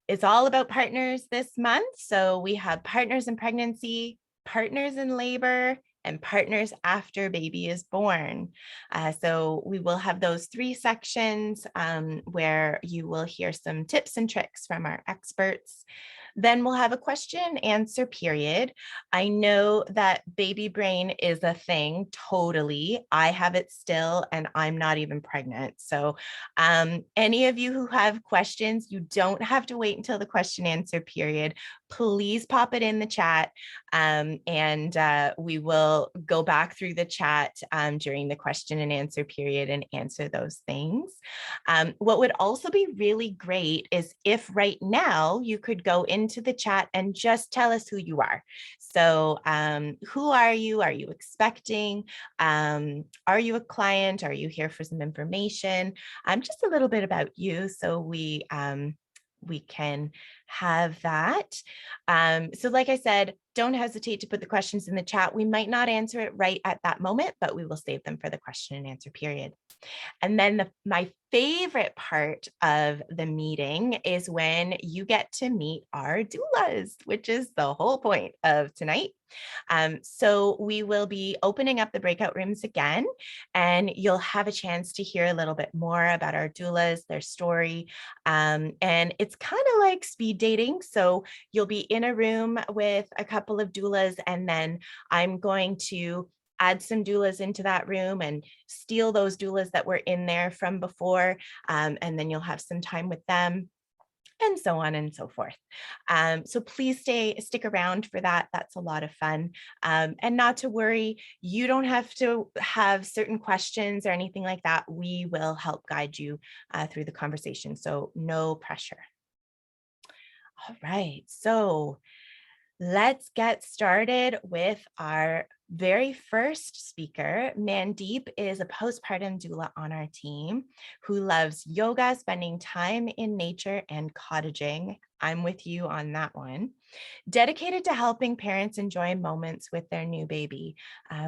It's all about partners this month. So we have partners in pregnancy, partners in labor, and partners after baby is born. So we will have those three sections where you will hear some tips and tricks from our experts. Then we'll have a question and answer period. I know that baby brain is a thing, totally. I have it still, and I'm not even pregnant. So any of you who have questions, you don't have to wait until the question answer period. Please pop it in the chat, and we will go back through the chat during the question and answer period and answer those things. What would also be really great is if right now you could go into the chat and just tell us who you are. So who are you? Are you expecting? Are you a client? Are you here for some information? Just a little bit about you so we can have that. So like I said, don't hesitate to put the questions in the chat. We might not answer it right at that moment, but we will save them for the question and answer period. And then my favorite part of the meeting is when you get to meet our doulas, which is the whole point of tonight. So we will be opening up the breakout rooms again, and you'll have a chance to hear a little bit more about our doulas, their story. And it's kind of like speed dating. So you'll be in a room with a couple of doulas, and then I'm going to add some doulas into that room and steal those doulas that were in there from before. And then you'll have some time with them, and so on and so forth. So please stick around for that. That's a lot of fun. And not to worry, you don't have to have certain questions or anything like that. We will help guide you through the conversation. So no pressure. All right, so let's get started with our very first speaker. Mandeep is a postpartum doula on our team who loves yoga, spending time in nature, and cottaging. I'm with you on that one. Dedicated to helping parents enjoy moments with their new baby,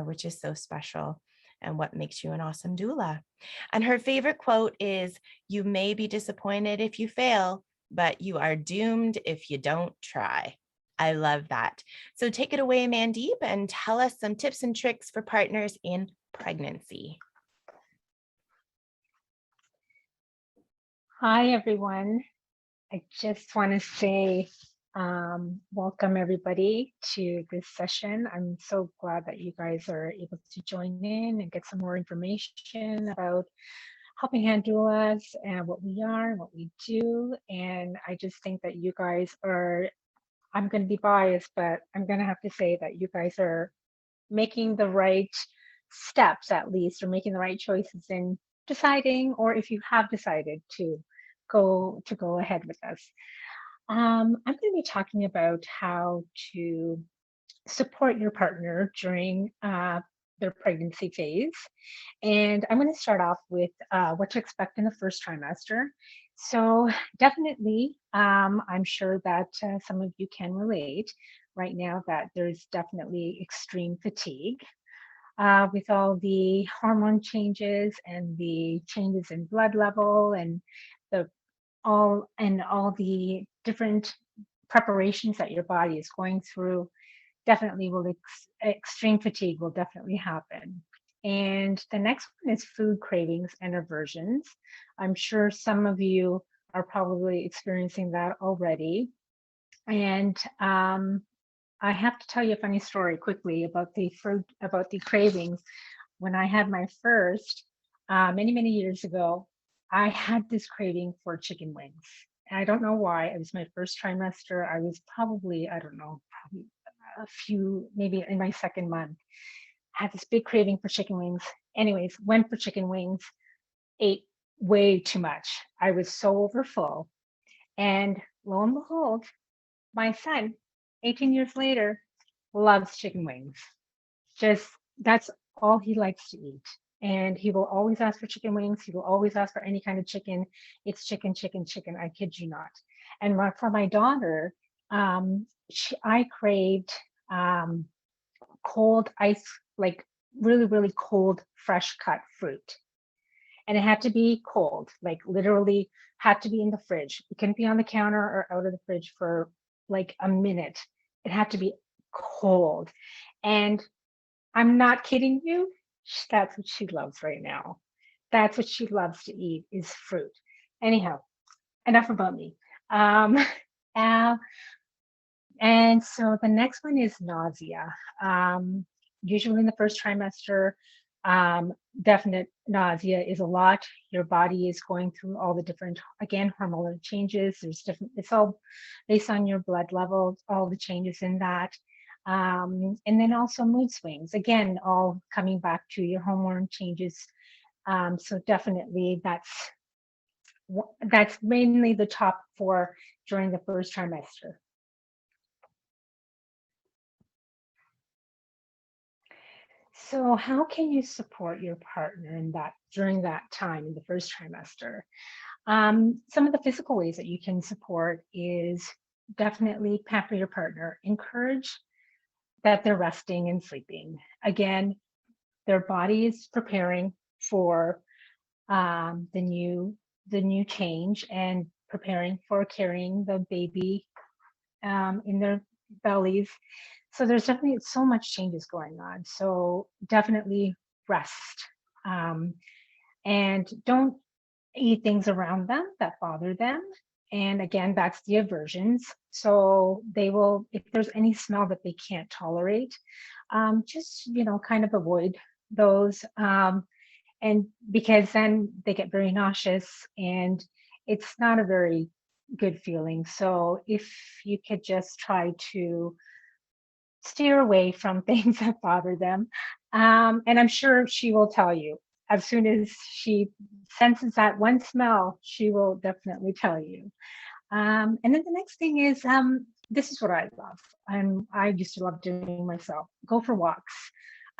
which is so special and what makes you an awesome doula. And her favorite quote is, "You may be disappointed if you fail, but you are doomed if you don't try." I love that. So take it away, Mandeep, and tell us some tips and tricks for partners in pregnancy. Hi, everyone. I just want to say welcome everybody to this session. I'm so glad that you guys are able to join in and get some more information about helping hand doulas and what we are and what we do. And I just think that you guys are, I'm going to be biased, but I'm going to have to say that you guys are making the right steps, at least, or making the right choices in deciding, or if you have decided to go ahead with us. I'm going to be talking about how to support your partner during their pregnancy phase. And I'm going to start off with what to expect in the first trimester. So, definitely, I'm sure that some of you can relate right now that there's definitely extreme fatigue with all the hormone changes and the changes in blood level and the all the different preparations that your body is going through. Definitely will extreme fatigue will definitely happen. And the next one is food cravings and aversions. I'm sure some of you are probably experiencing that already. And I have to tell you a funny story quickly about the fruit, about the cravings. When I had my first, many years ago, I had this craving for chicken wings. And I don't know why. It was my first trimester. I was probably, I don't know, probably a few, maybe in my second month. Had this big craving for chicken wings. Anyways, went for chicken wings, ate way too much. I was so overfull. And lo and behold, my son, 18 years later, loves chicken wings. Just that's all he likes to eat. And he will always ask for chicken wings. He will always ask for any kind of chicken. It's chicken, chicken, chicken. I kid you not. And for my daughter, I craved cold ice, like really cold, fresh cut fruit. And it had to be cold, like literally had to be in the fridge. It couldn't be on the counter or out of the fridge for like a minute. It had to be cold. And I'm not kidding you. That's what she loves right now. That's what she loves to eat is fruit. Anyhow, enough about me. Um, uh, and so the next one is nausea. Um, Usually in the first trimester, um, definite nausea is a lot. Your body is going through all the different, again, hormonal changes. There's different, it's all based on your blood level, all the changes in that. And then also mood swings, again, all coming back to your hormone changes. So definitely that's mainly the top four during the first trimester. So how can you support your partner in that during that time in the first trimester? Some of the physical ways that you can support is definitely pamper your partner. Encourage that they're resting and sleeping. Again, their body is preparing for the new change and preparing for carrying the baby in their bellies. So there's definitely so much changes going on. So definitely rest, um, and don't eat things around them that bother them. And again, that's the aversions. So they will, if there's any smell that they can't tolerate, just kind of avoid those. And because then they get very nauseous and it's not a very good feeling. So if you could just try to steer away from things that bother them. And I'm sure she will tell you as soon as she senses that one smell, she will definitely tell you. And then the next thing is this is what I love. And I used to love doing myself go for walks.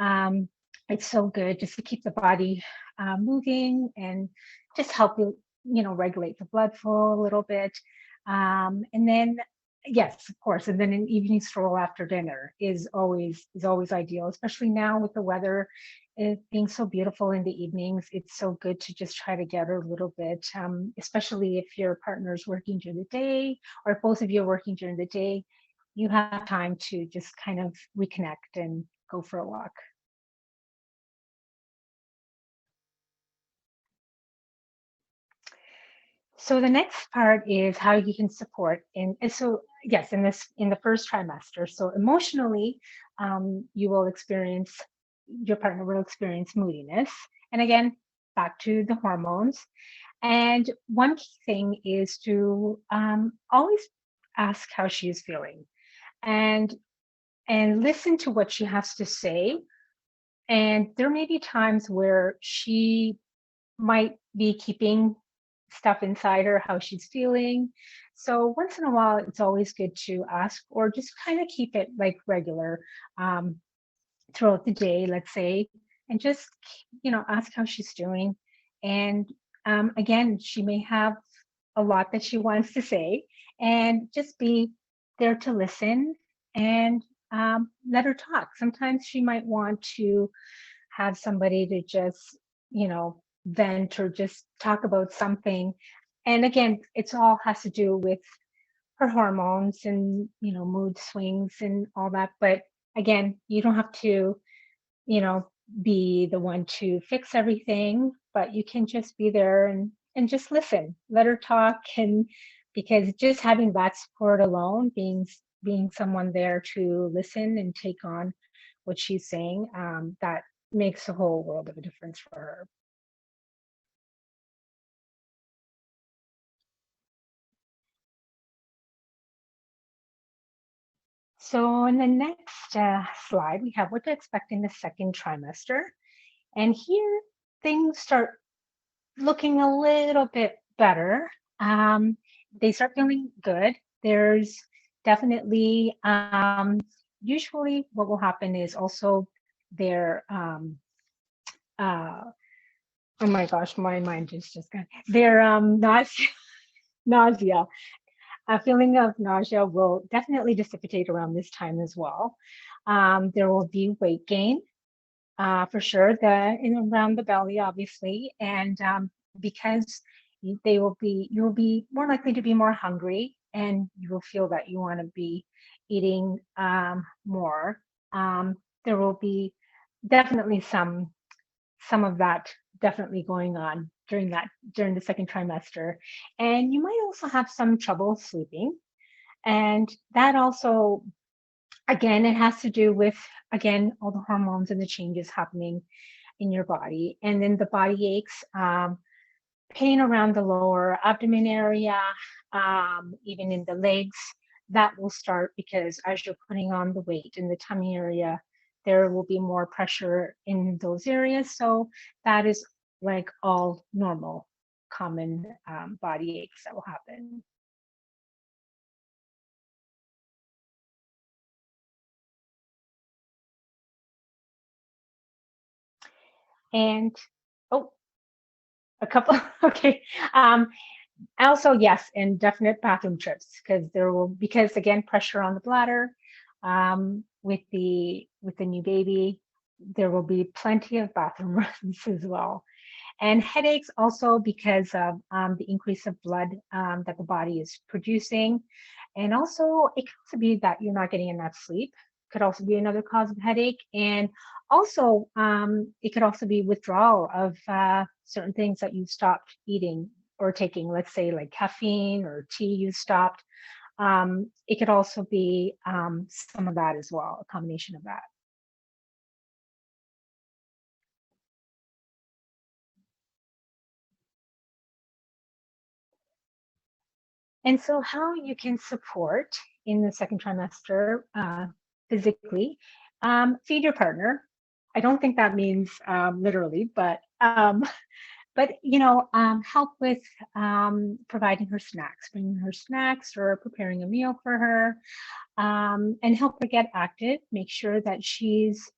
Um, it's so good just to keep the body moving and just help you, regulate the blood flow a little bit. And then yes, of course. And then an evening stroll after dinner is always ideal, especially now with the weather it being so beautiful in the evenings. It's so good to just try to get a little bit, especially if your partner's working during the day or if both of you are working during the day, you have time to just kind of reconnect and go for a walk. So the next part is how you can support and so yes, in the first trimester. So emotionally, you will experience your partner will experience moodiness. And again, back to the hormones. And one key thing is to always ask how she is feeling and listen to what she has to say. And there may be times where she might be keeping stuff inside her, how she's feeling. So once in a while, it's always good to ask or just kind of keep it like regular um, throughout the day, let's say, and just, ask how she's doing. And again, she may have a lot that she wants to say and just be there to listen and let her talk. Sometimes she might want to have somebody to just, vent or just talk about something. And again, it's all has to do with her hormones and, mood swings and all that. But again, you don't have to, you know, be the one to fix everything, but you can just be there and just listen, let her talk. And because just having that support alone, being someone there to listen and take on what she's saying, that makes a whole world of a difference for her. So in the next slide, we have what to expect in the second trimester. And here things start looking a little bit better. Um, they start feeling good. There's definitely, usually what will happen is also their, uh, oh my gosh, my mind is just gone. Their nausea, a feeling of nausea will definitely dissipate around this time as well. There will be weight gain for sure, the in around the belly, obviously, and because you'll be more likely to be more hungry, and you will feel that you want to be eating more. There will be definitely some of that definitely going on during the second trimester, and you might also have some trouble sleeping, and that also, again, it has to do with, again, all the hormones and the changes happening in your body, and then the body aches, pain around the lower abdomen area, even in the legs. That will start because as you're putting on the weight in the tummy area, there will be more pressure in those areas. So that is like all normal, common body aches that will happen. And oh, a couple. Okay. Also, yes, and definite bathroom trips, because again, pressure on the bladder, with the new baby, there will be plenty of bathroom runs as well. And headaches also because of the increase of blood that the body is producing. And also, it could also be that you're not getting enough sleep. Could also be another cause of headache. And also, it could also be withdrawal of certain things that you stopped eating or taking, let's say like caffeine or tea you stopped. It could also be some of that as well, a combination of that. And so, how you can support in the second trimester physically, feed your partner. I don't think that means literally, but help with providing her snacks, bringing her snacks or preparing a meal for her, and help her get active. Make sure that she's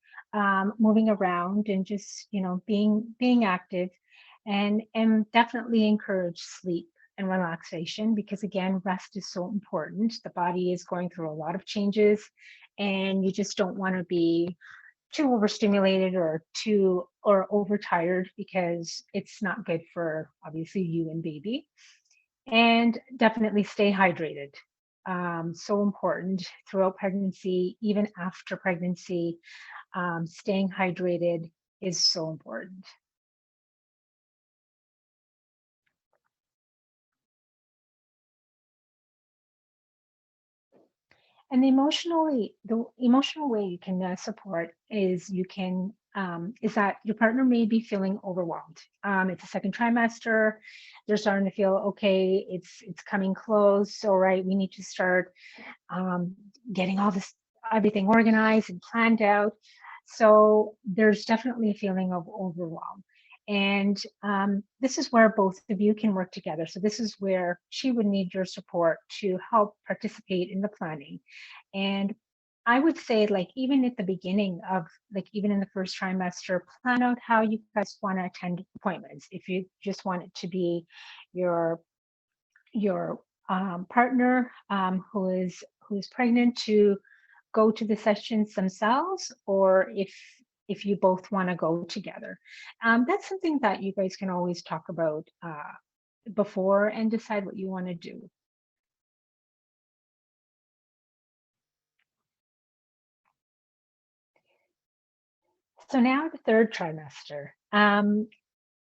moving around and just being active, and definitely encourage sleep and relaxation, because again, rest is so important. The body is going through a lot of changes, and you just don't want to be too overstimulated or overtired, because it's not good for obviously you and baby. And definitely stay hydrated. So important throughout pregnancy, even after pregnancy. Staying hydrated is so important. And the emotional way you can support is is that your partner may be feeling overwhelmed. It's a second trimester. They're starting to feel okay. It's coming close. All right, we need to start getting everything organized and planned out. So there's definitely a feeling of overwhelm. And this is where both of you can work together. So this is where she would need your support to help participate in the planning. And I would say, like, even at the beginning of, like, even in the first trimester, plan out how you guys want to attend appointments. If you just want it to be your partner who is pregnant to go to the sessions themselves, or if you both want to go together. That's something that you guys can always talk about before and decide what you want to do. So now the third trimester.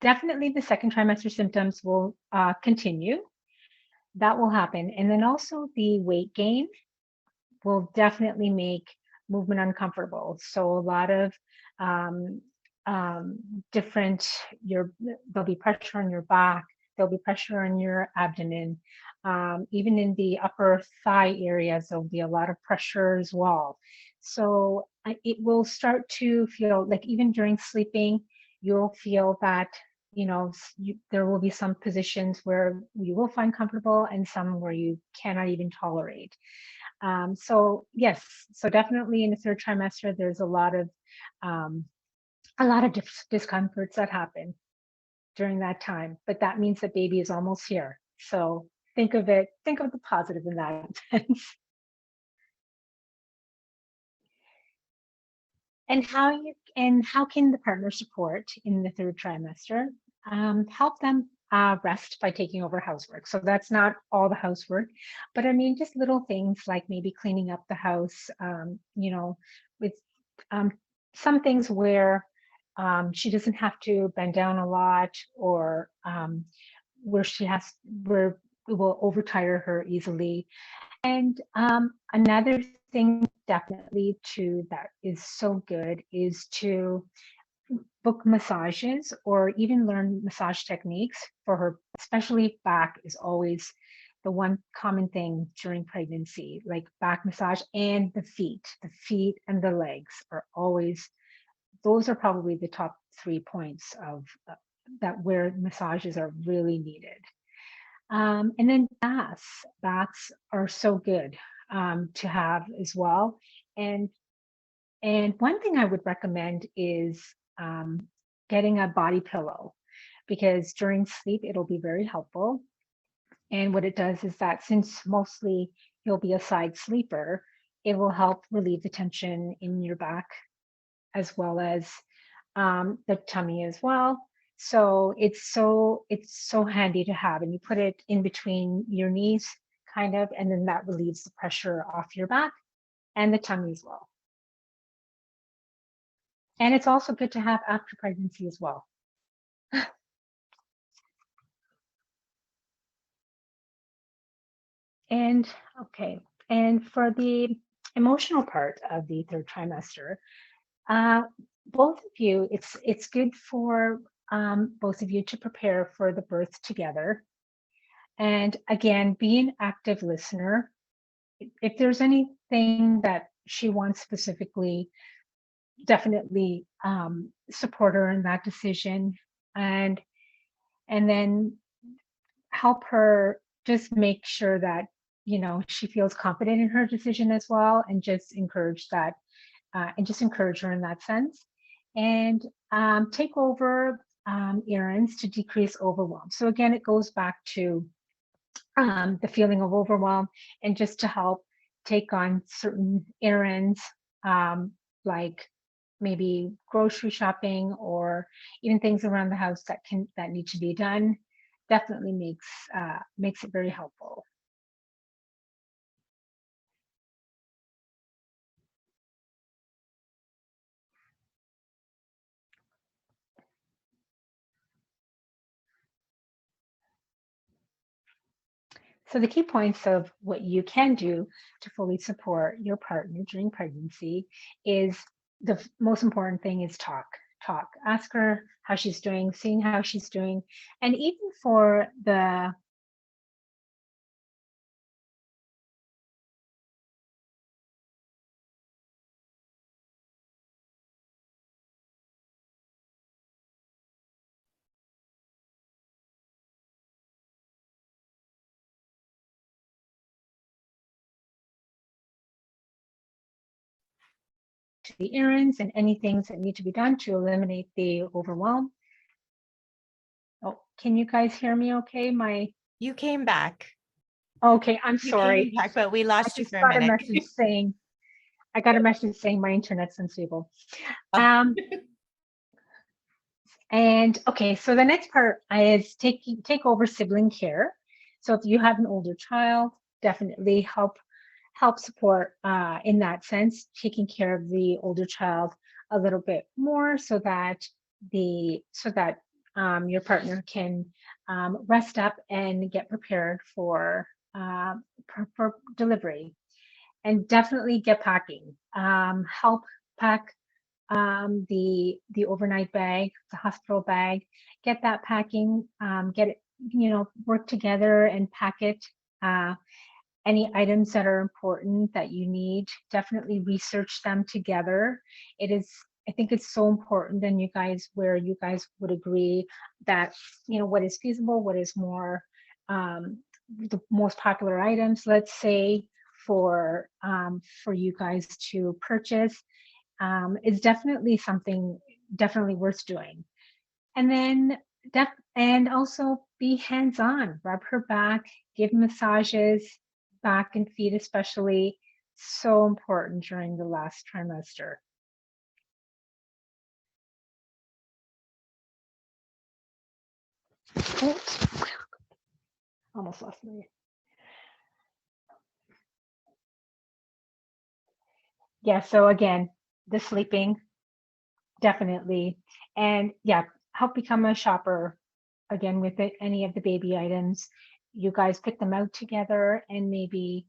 Definitely the second trimester symptoms will continue. That will happen. And then also the weight gain will definitely make movement uncomfortable. So a lot of um, um, different, there'll be pressure on your back, there'll be pressure on your abdomen. Even in the upper thigh areas, there'll be a lot of pressure as well. So it will start to feel like, even during sleeping, you'll feel that, there will be some positions where you will find comfortable and some where you cannot even tolerate. So yes, so definitely in the third trimester, there's um, a lot of discomforts that happen during that time, but that means that baby is almost here. So think of the positive in that sense. And how can the partner support in the third trimester? Help them rest by taking over housework. So that's not all the housework, but I mean, just little things like maybe cleaning up the house, with um, some things where she doesn't have to bend down a lot, or where it will overtire her easily. And another thing definitely too that is so good is to book massages or even learn massage techniques for her, especially back is always the one common thing during pregnancy, like back massage, and the feet and the legs are always, those are probably the top 3 points of that where massages are really needed. And then baths are so good to have as well. And one thing I would recommend is getting a body pillow, because during sleep it'll be very helpful. And what it does is that, since mostly you'll be a side sleeper, it will help relieve the tension in your back as well as the tummy as well. So it's so handy to have, and you put it in between your knees, kind of, and then that relieves the pressure off your back and the tummy as well. And it's also good to have after pregnancy as well. And okay, and for the emotional part of the third trimester, uh, both of you, it's good for both of you to prepare for the birth together. And again, be an active listener. If there's anything that she wants specifically, definitely support her in that decision, and then help her, just make sure that she feels confident in her decision as well, and just encourage that, and just encourage her in that sense, and take over errands to decrease overwhelm. So again, it goes back to the feeling of overwhelm, and just to help take on certain errands, like maybe grocery shopping, or even things around the house that need to be done, definitely makes it very helpful. So the key points of what you can do to fully support your partner during pregnancy is, the most important thing is talk. Talk. Ask her how she's doing, seeing how she's doing, and even for the errands and any things that need to be done to eliminate the overwhelm. Oh, can you guys hear me okay? You came back. Okay, I'm You came sorry. back, but we I lost you just for a got a minute. message saying my internet's unstable. Oh. Um, and okay, so the next part is take over sibling care. So if you have an older child, definitely help support in that sense, taking care of the older child a little bit more, so that your partner can rest up and get prepared for delivery. And definitely get packing. Help pack the overnight bag, the hospital bag. Get that packing. Get it. Work together and pack it. Any items that are important that you need, definitely research them together. It is, I think it's so important, and where you guys would agree that, what is feasible, what is more, the most popular items, let's say, for you guys to purchase, is definitely something definitely worth doing. And then and also be hands-on, rub her back, give massages, back and feet especially, so important during the last trimester. Oops. Almost lost my. Yeah, so again, the sleeping, definitely. And yeah, help become a shopper again with any of the baby items. You guys pick them out together and maybe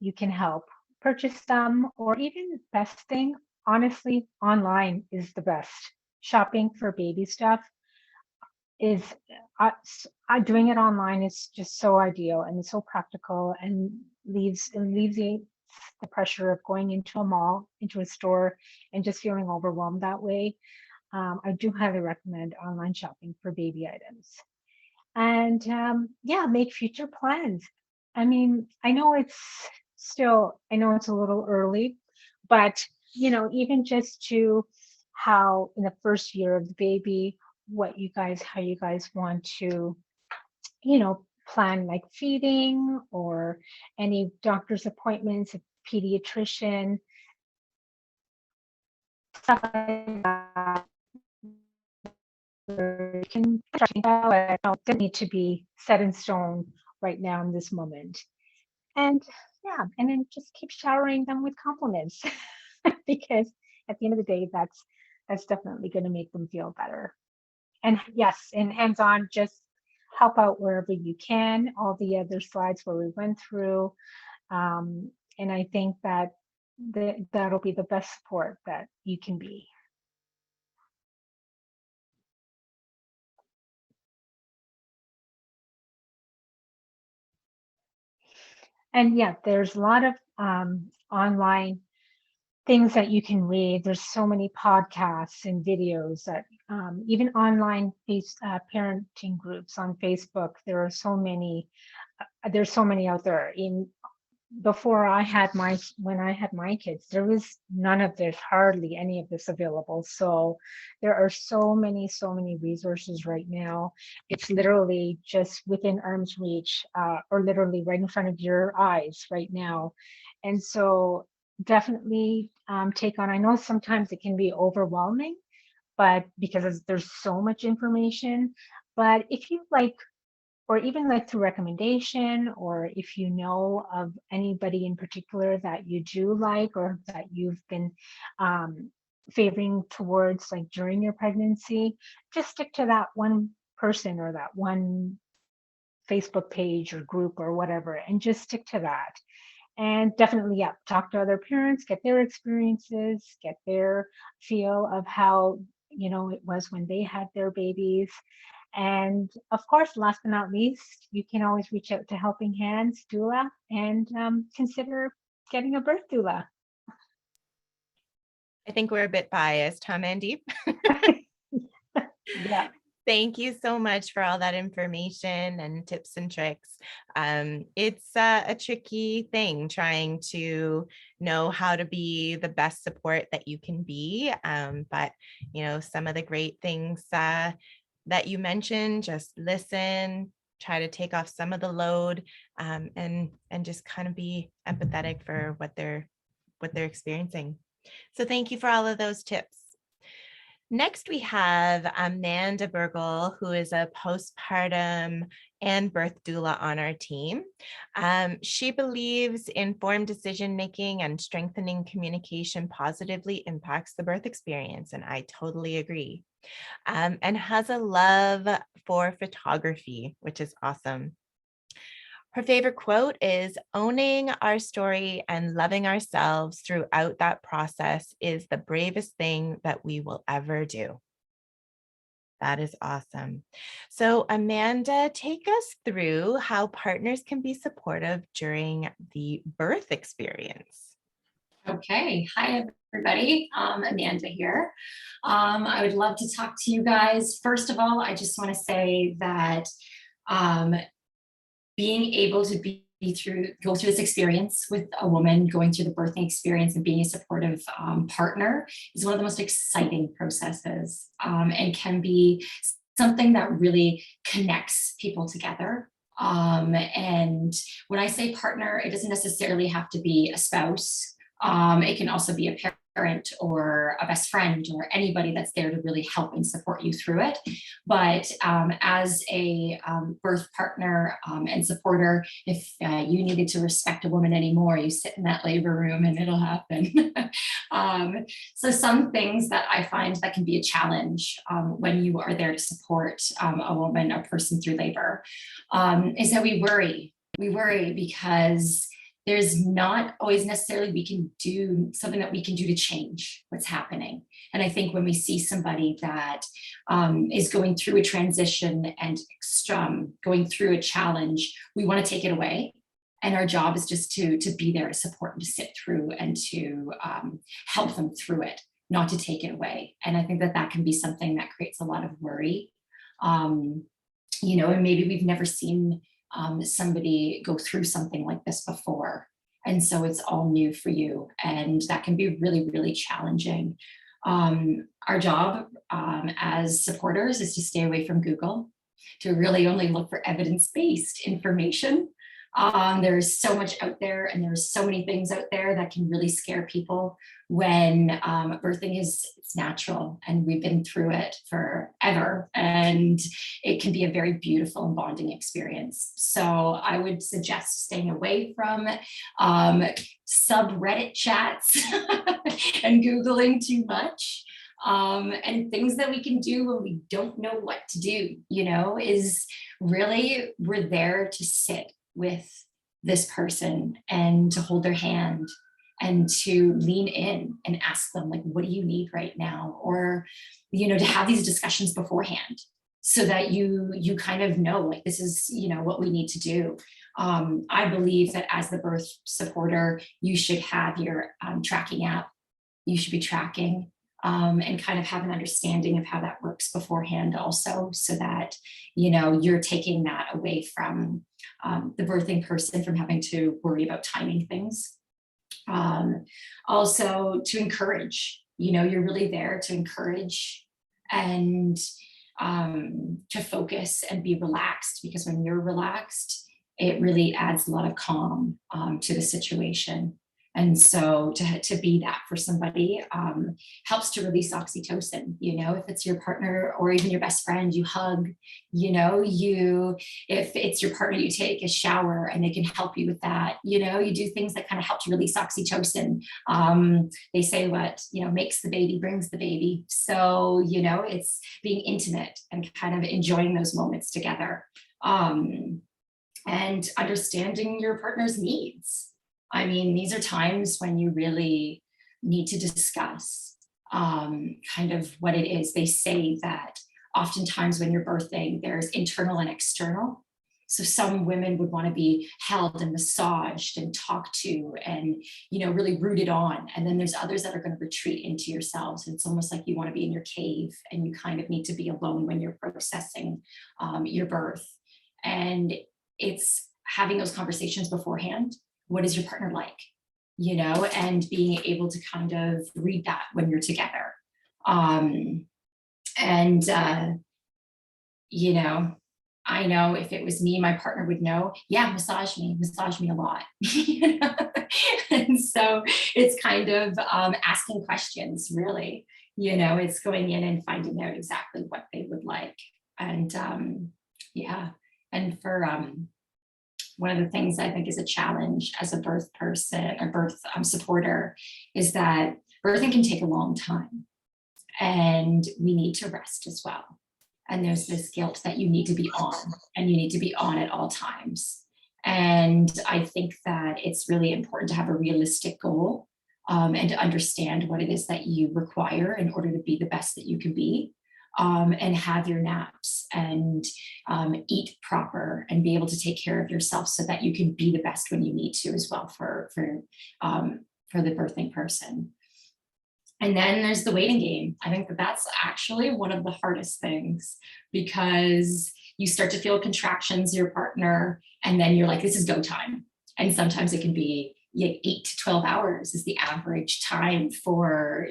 you can help purchase them, or even best thing, honestly, online is the best. Shopping for baby stuff is doing it online is just so ideal and it's so practical and alleviates the pressure of going into a mall, into a store, and just feeling overwhelmed that way. I do highly recommend online shopping for baby items. And yeah, make future plans. I mean, I know it's a little early, but even just to how in the first year of the baby, how you guys want to, plan like feeding or any doctor's appointments, a pediatrician, stuff like that. Can don't need to be set in stone right now in this moment. And yeah, and then just keep showering them with compliments because at the end of the day, that's definitely going to make them feel better. And yes, and hands-on, just help out wherever you can. All the other slides where we went through, and I think that'll be the best support that you can be. And yeah, there's a lot of online things that you can read. There's so many podcasts and videos that even online parenting groups on Facebook. There are so many. There's so many out there. When I had my kids, there was none of this, hardly any of this available. So there are so many resources right now. It's literally just within arm's reach, or literally right in front of your eyes right now. And so definitely take on. I know sometimes it can be overwhelming, but because there's so much information. But if you like, or even like through recommendation, or if you know of anybody in particular that you do like, or that you've been favoring towards like during your pregnancy, just stick to that one person or that one Facebook page or group or whatever, and just stick to that. And definitely, yeah, talk to other parents, get their experiences, get their feel of how it was when they had their babies. And of course, last but not least, you can always reach out to Helping Hands Doula and consider getting a birth doula. I think we're a bit biased, huh, Mandeep? Yeah. Thank you so much for all that information and tips and tricks. It's a tricky thing trying to know how to be the best support that you can be. But, some of the great things that you mentioned, just listen, try to take off some of the load, and just kind of be empathetic for what they're experiencing. So thank you for all of those tips. Next, we have Amanda Bergel, who is a postpartum and birth doula on our team. She believes informed decision-making and strengthening communication positively impacts the birth experience, and I totally agree. And has a love for photography, which is awesome. Her favorite quote is, "Owning our story and loving ourselves throughout that process is the bravest thing that we will ever do." That is awesome. So Amanda, take us through how partners can be supportive during the birth experience. Okay. Hi, everybody. Amanda here. I would love to talk to you guys. First of all, I just want to say that being able to go through this experience with a woman going through the birthing experience and being a supportive partner is one of the most exciting processes, and can be something that really connects people together. And when I say partner, it doesn't necessarily have to be a spouse. It can also be a parent or a best friend or anybody that's there to really help and support you through it. But as a birth partner and supporter, if you needed to respect a woman anymore, you sit in that labor room and it'll happen. So some things that I find that can be a challenge when you are there to support a woman, a person through labor, is that we worry. We worry because there's not always necessarily something that we can do to change what's happening. And I think when we see somebody that is going through a transition and going through a challenge, we want to take it away. And our job is just to be there to support and to sit through and to help them through it, not to take it away. And I think that that can be something that creates a lot of worry. And maybe we've never seen somebody go through something like this before. And so it's all new for you. And that can be really, really challenging. Our job as supporters is to stay away from Google, to really only look for evidence-based information. There's so much out there, and there's so many things out there that can really scare people when birthing it's natural, and we've been through it forever, and it can be a very beautiful and bonding experience. So I would suggest staying away from subreddit chats and Googling too much. And things that we can do when we don't know what to do, is really we're there to sit with this person and to hold their hand and to lean in and ask them, like, what do you need right now? Or, to have these discussions beforehand so that you kind of know, like, this is, what we need to do. I believe that as the birth supporter, you should have your tracking app. You should be tracking and kind of have an understanding of how that works beforehand also, so that, you're taking that away from the birthing person from having to worry about timing things. Also to encourage, you're really there to encourage and to focus and be relaxed, because when you're relaxed, it really adds a lot of calm to the situation. And so to be that for somebody helps to release oxytocin. If it's your partner or even your best friend, you hug, if it's your partner, you take a shower and they can help you with that. You do things that kind of help to release oxytocin. They say what, makes the baby brings the baby. So, it's being intimate and kind of enjoying those moments together and understanding your partner's needs. I mean, these are times when you really need to discuss kind of what it is. They say that oftentimes when you're birthing, there's internal and external. So some women would want to be held and massaged and talked to and, really rooted on. And then there's others that are going to retreat into yourselves. And it's almost like you want to be in your cave and you kind of need to be alone when you're processing your birth. And it's having those conversations beforehand. What is your partner like, and being able to kind of read that when you're together. I know if it was me, my partner would know, yeah, massage me a lot. And so it's kind of asking questions, really, it's going in and finding out exactly what they would like. And and for one of the things I think is a challenge as a birth person or birth supporter is that birthing can take a long time, and we need to rest as well. And there's this guilt that you need to be on, and you need to be on at all times. And I think that it's really important to have a realistic goal and to understand what it is that you require in order to be the best that you can be. And have your naps and eat proper and be able to take care of yourself so that you can be the best when you need to as well for the birthing person. And then there's the waiting game. I think that that's actually one of the hardest things, because you start to feel contractions, your partner, and then you're like, this is go time. And sometimes it can be 8 to 12 hours is the average time for,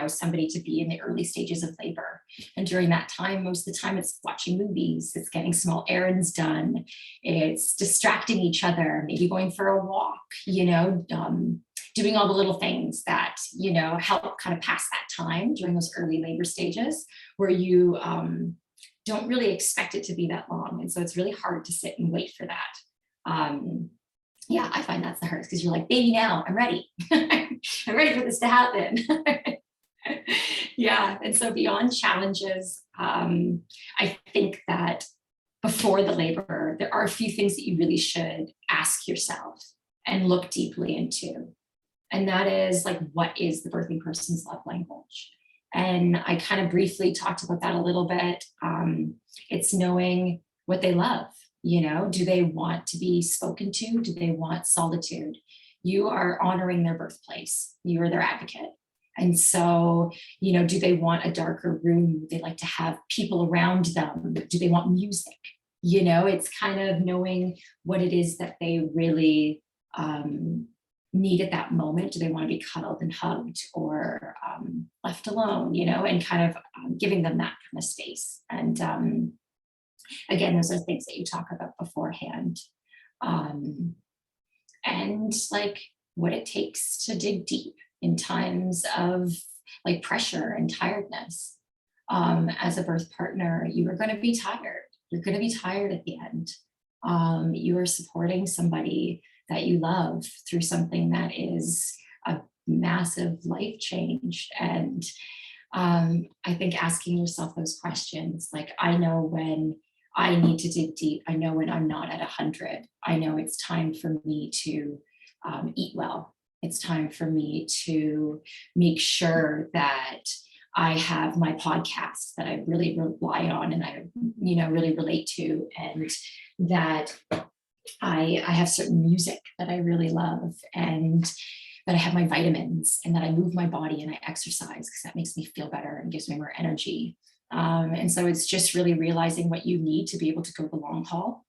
somebody to be in the early stages of labor. And during that time, most of the time it's watching movies, it's getting small errands done, it's distracting each other, maybe going for a walk, doing all the little things that, help kind of pass that time during those early labor stages where you don't really expect it to be that long. And so it's really hard to sit and wait for that. Yeah, I find that's the hardest because you're like, baby, now I'm ready. I'm ready for this to happen. Yeah, and so beyond challenges, I think that before the labor, there are a few things that you really should ask yourself and look deeply into. And that is like, what is the birthing person's love language? And I kind of briefly talked about that a little bit. It's knowing what they love. Do they want to be spoken to? Do they want solitude? You are honoring their birthplace. You are their advocate. And so, do they want a darker room? Do they like to have people around them? Do they want music? It's kind of knowing what it is that they really need at that moment. Do they want to be cuddled and hugged or left alone, and kind of giving them that kind of space. And again, those are things that you talk about beforehand. And like what it takes to dig deep in times of like pressure and tiredness. As a birth partner, you are going to be tired. You're going to be tired at the end. You are supporting somebody that you love through something that is a massive life change. And I think asking yourself those questions, like, I know when I need to dig deep. I know when I'm not at 100. I know it's time for me to eat well. It's time for me to make sure that I have my podcast that I really rely on and I, really relate to, and that I have certain music that I really love, and that I have my vitamins, and that I move my body and I exercise because that makes me feel better and gives me more energy. And so it's just really realizing what you need to be able to go the long haul,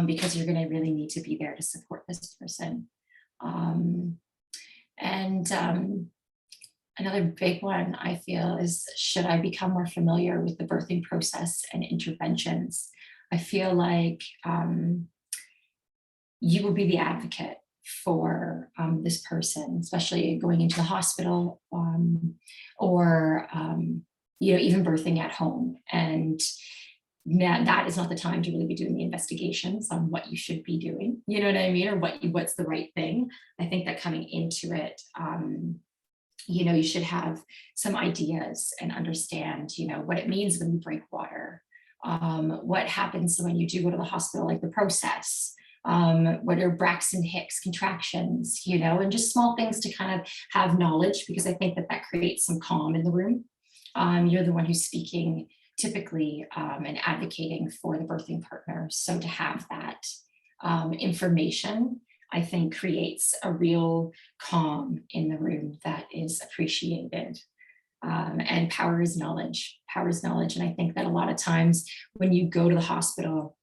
because you're going to really need to be there to support this person. Another big one I feel is, should I become more familiar with the birthing process and interventions? I feel like you will be the advocate for this person, especially going into the hospital, or even birthing at home. And that is not the time to really be doing the investigations on what you should be doing, you know what I mean, or what's the right thing. I think that coming into it, you should have some ideas and understand, what it means when you break water, what happens when you do go to the hospital, like the process, what are Braxton Hicks contractions, and just small things to kind of have knowledge, because I think that creates some calm in the room. You're the one who's speaking typically and advocating for the birthing partner. So to have that information, I think, creates a real calm in the room that is appreciated. And power is knowledge. Power is knowledge. And I think that a lot of times when you go to the hospital,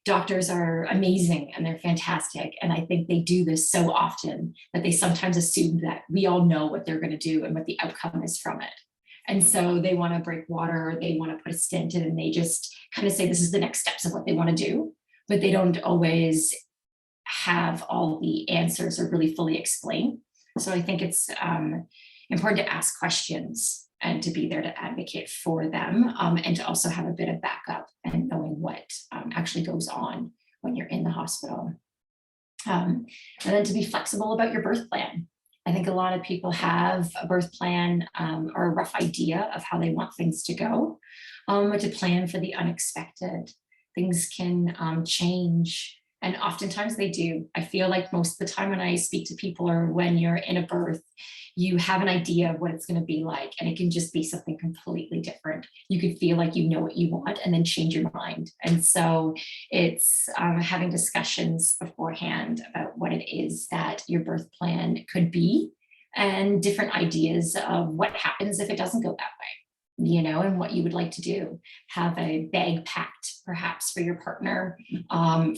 doctors are amazing and they're fantastic. And I think they do this so often that they sometimes assume that we all know what they're going to do and what the outcome is from it. And so they want to break water, or they want to put a stent in, and they just kind of say this is the next steps of what they want to do, but they don't always have all the answers or really fully explain. So I think it's important to ask questions and to be there to advocate for them, and to also have a bit of backup and knowing what actually goes on when you're in the hospital. And then to be flexible about your birth plan. I think a lot of people have a birth plan or a rough idea of how they want things to go, but to plan for the unexpected. Things can change, and oftentimes they do. I feel like most of the time when I speak to people, or when you're in a birth, you have an idea of what it's going to be like, and it can just be something completely different. You could feel like you know what you want and then change your mind. And so it's having discussions beforehand about what it is that your birth plan could be, and different ideas of what happens if it doesn't go that way, and what you would like to do. Have a bag packed perhaps for your partner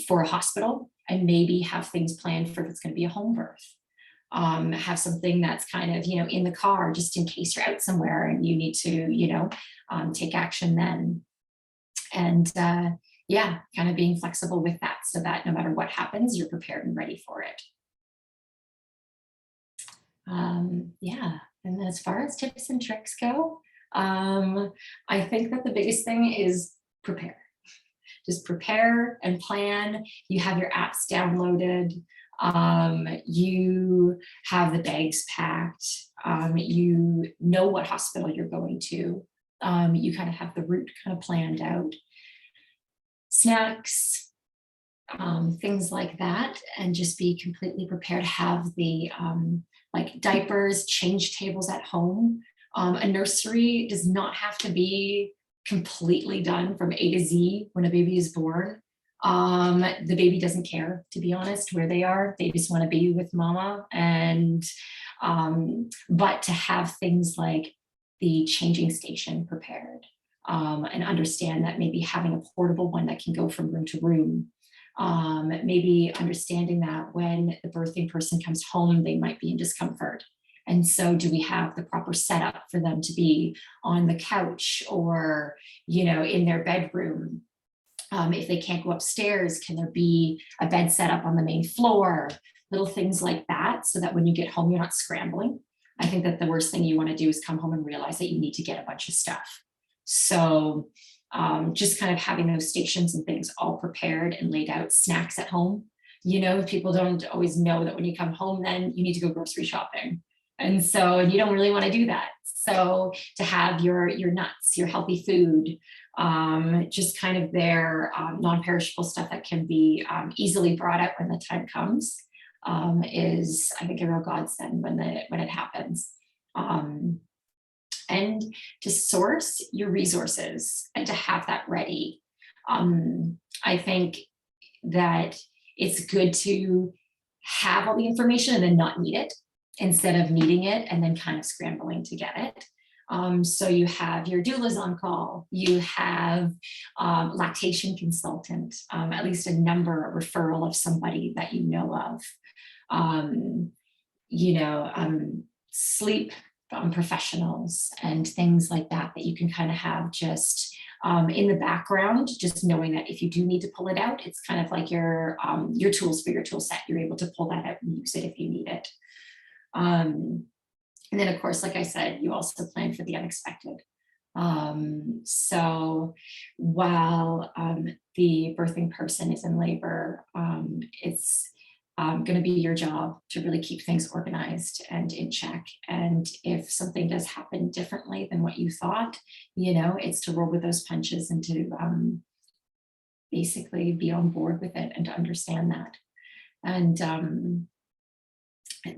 for a hospital, and maybe have things planned for if it's going to be a home birth. have something that's kind of, in the car, just in case you're out somewhere and you need to, take action then. And yeah, kind of being flexible with that so that no matter what happens, you're prepared and ready for it. Yeah, and as far as tips and tricks go, I think that the biggest thing is prepare. Just prepare and plan. You have your apps downloaded. You have the bags packed. You know what hospital you're going to. You kind of have the route kind of planned out. Snacks, things like that, and just be completely prepared. Have the like diapers, change tables at home. A nursery does not have to be completely done from A to Z when a baby is born. The baby doesn't care, to be honest, where they are. They just want to be with mama. And but to have things like the changing station prepared, and understand that maybe having a portable one that can go from room to room. Maybe understanding that when the birthing person comes home, they might be in discomfort. And so do we have the proper setup for them to be on the couch or, in their bedroom? If they can't go upstairs, can there be a bed set up on the main floor? Little things like that, so that when you get home, you're not scrambling. I think that the worst thing you want to do is come home and realize that you need to get a bunch of stuff. So just kind of having those stations and things all prepared and laid out. Snacks at home. People don't always know that when you come home, then you need to go grocery shopping. And you don't really want to do that. So to have your nuts, your healthy food, just kind of their non-perishable stuff that can be easily brought out when the time comes, is, I think, a real godsend when it happens. And to source your resources and to have that ready. I think that it's good to have all the information and then not need it, instead of needing it and then kind of scrambling to get it. So you have your doulas on call, you have lactation consultant, at least a referral of somebody that you know of, sleep professionals and things like that you can kind of have just in the background, just knowing that if you do need to pull it out, it's kind of like your tools for your tool set. You're able to pull that out and use it if you need it. And then, of course, like I said, you also plan for the unexpected. So while the birthing person is in labor, it's going to be your job to really keep things organized and in check. And if something does happen differently than what you thought, it's to roll with those punches and to basically be on board with it and to understand that. And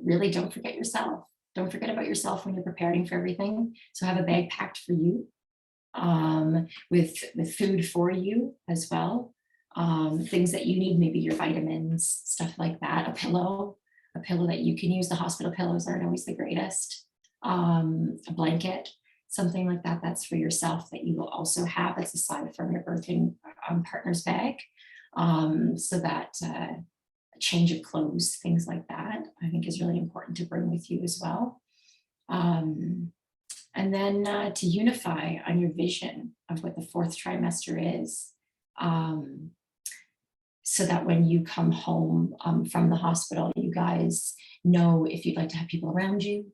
really don't forget yourself. Don't forget about yourself when you're preparing for everything. So have a bag packed for you, with food for you as well. Things that you need, maybe your vitamins, stuff like that. A pillow that you can use. The hospital pillows aren't always the greatest. A blanket, something like that. That's for yourself that you will also have as aside from your birthing partner's bag. So that a change of clothes, things like that, I think is really important to bring with you as well. And then to unify on your vision of what the fourth trimester is. So that when you come home from the hospital, you guys know if you'd like to have people around you,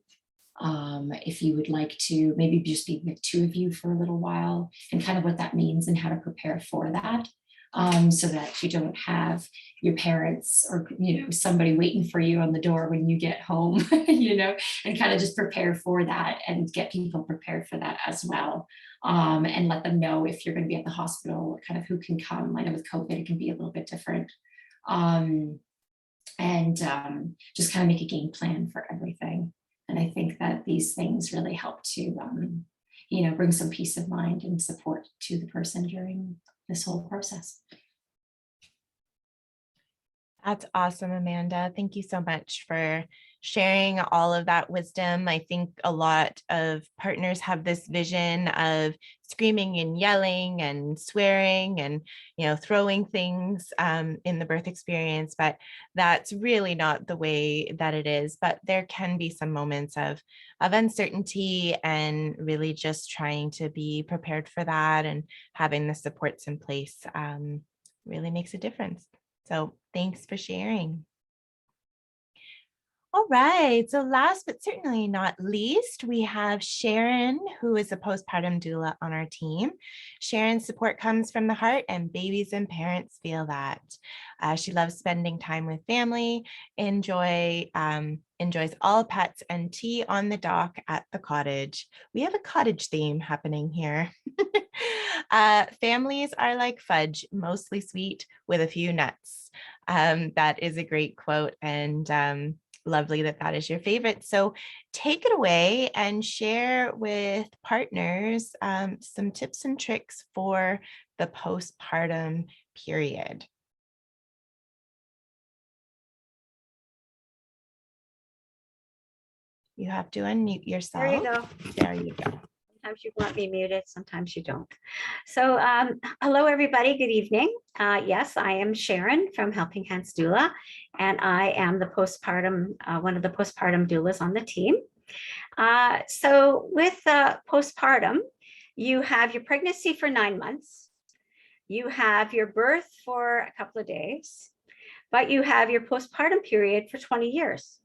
if you would like to maybe just be the two of you for a little while, and kind of what that means and how to prepare for that, so that you don't have your parents or somebody waiting for you on the door when you get home, and kind of just prepare for that and get people prepared for that as well. And let them know if you're going to be at the hospital, kind of who can come. I know with COVID, it can be a little bit different. Just kind of make a game plan for everything. And I think that these things really help to, bring some peace of mind and support to the person during this whole process. That's awesome, Amanda. Thank you so much for sharing all of that wisdom. I think a lot of partners have this vision of screaming and yelling and swearing and, throwing things in the birth experience, but that's really not the way that it is. But there can be some moments of uncertainty, and really just trying to be prepared for that and having the supports in place really makes a difference. So thanks for sharing. All right, so last but certainly not least, we have Sharon, who is a postpartum doula on our team. Sharon's support comes from the heart, and babies and parents feel that. She loves spending time with family, enjoys all pets, and tea on the dock at the cottage. We have a cottage theme happening here. Families are like fudge, mostly sweet with a few nuts. That is a great quote, and lovely that is your favorite. So take it away and share with partners some tips and tricks for the postpartum period. You have to unmute yourself. There you go. There you go. Sometimes you want me muted, sometimes you don't. So hello, everybody. Good evening. Yes, I am Sharon from Helping Hands Doula, and I am the postpartum, one of the postpartum doulas on the team. So with postpartum, you have your pregnancy for 9 months. You have your birth for a couple of days, but you have your postpartum period for 20 years.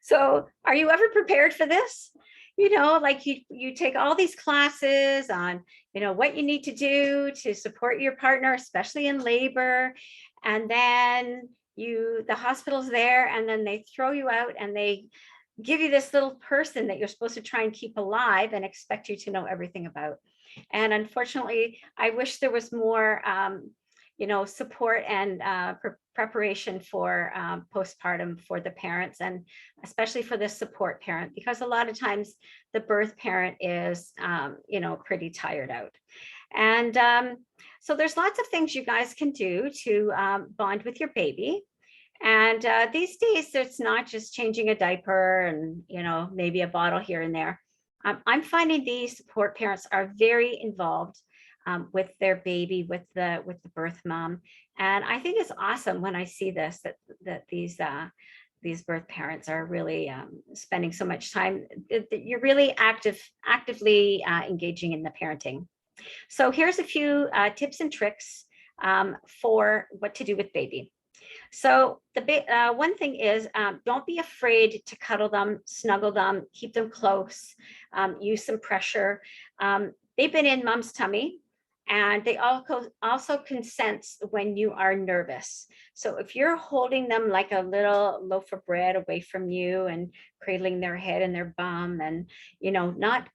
So are you ever prepared for this? Like you take all these classes on, what you need to do to support your partner, especially in labor. And then the hospital's there, and then they throw you out and they give you this little person that you're supposed to try and keep alive and expect you to know everything about. And unfortunately, I wish there was more, support and preparation for postpartum for the parents, and especially for the support parent, because a lot of times the birth parent is, pretty tired out. And so there's lots of things you guys can do to bond with your baby. And these days, it's not just changing a diaper and, maybe a bottle here and there. I'm finding these support parents are very involved with their baby, with the birth mom. And I think it's awesome when I see this, that these birth parents are really spending so much time. You're really actively engaging in the parenting. So here's a few tips and tricks for what to do with baby. So the one thing is, don't be afraid to cuddle them, snuggle them, keep them close, use some pressure. They've been in mom's tummy, and they also can sense when you are nervous. So if you're holding them like a little loaf of bread away from you and cradling their head and their bum, and not